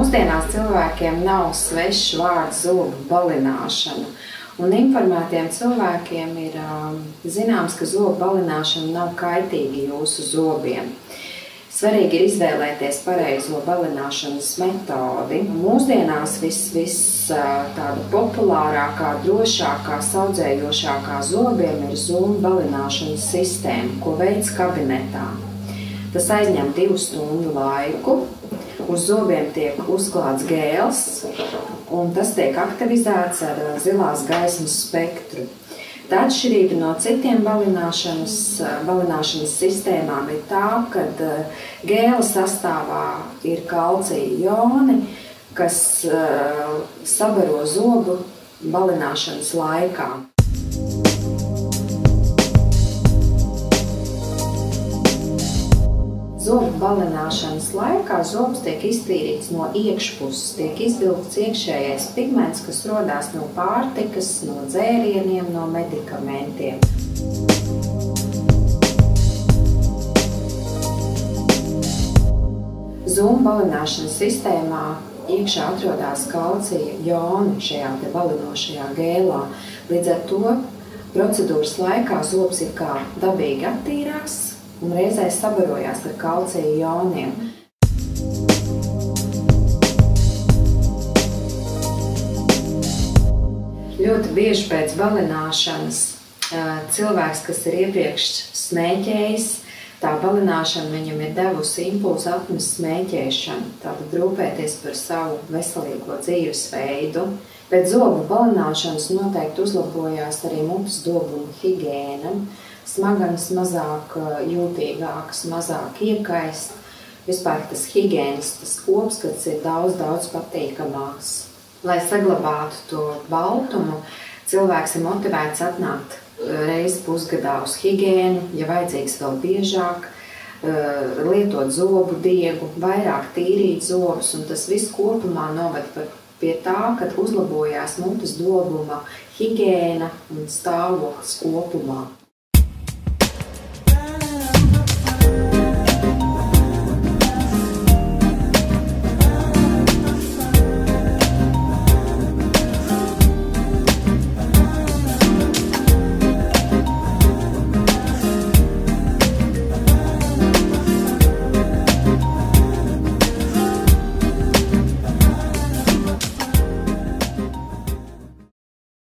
Mūsdienās cilvēkiem nav svešs vārds zobu balināšana. Un informētiem cilvēkiem ir zināms, ka zobu balināšana nav kaitīga jūsu zobiem. Svarīgi ir izvēlēties pareizo balināšanas metodi. Mūsdienās tāda populārākā, drošākā, saudzējošākā zobiem ir zūmu balināšanas sistēma, ko veids kabinetā. Tas aizņem 2 stundu laiku. Uz zobiem tiek uzklāts gēls, un tas tiek aktivizēts ar zilās gaismas spektru. Tā atšķirība no citiem balināšanas sistēmām ir tā, ka gēla sastāvā ir kalcija joni, kas sabaro zobu balināšanas laikā. Zobu balināšanas laikā zobs tiek iztīrīts no iekšpuses, tiek izvilkts iekšējais pigments, kas rodās no pārtikas, no dzērieniem, no medikamentiem. Zūmu balināšanas sistēmā iekšā atrodas kalcija joni šajā balinošajā gēlā. Līdz ar to procedūras laikā zobs ir kā dabīgi attīrās un reizē sabarojās ar kalcija joniem. Ļoti bieži pēc balināšanas cilvēks, kas ir iepriekš smēķējis, tā balināšana viņam ir devusi impulsu atmest smēķēšanu, tātad rūpēties par savu veselīgo dzīvesveidu. Pēc zobu balināšanas noteikti uzlabojās arī mutes dobuma higiēna. Smadzenes mazāk jūtīgākas, mazāk iekaist. Vispār tas higiēnisks kopskats ir daudz patīkamāks. Lai saglabātu to baltumu, cilvēks ir motivēts atnākt reizi pusgadā uz higiēnu, ja vajadzīgs vēl biežāk, lietot zobu diegu, vairāk tīrīt zobus, un tas viss kopumā noved pie tā, ka uzlabojās mutes dobuma higiēna un stāvoklis kopumā.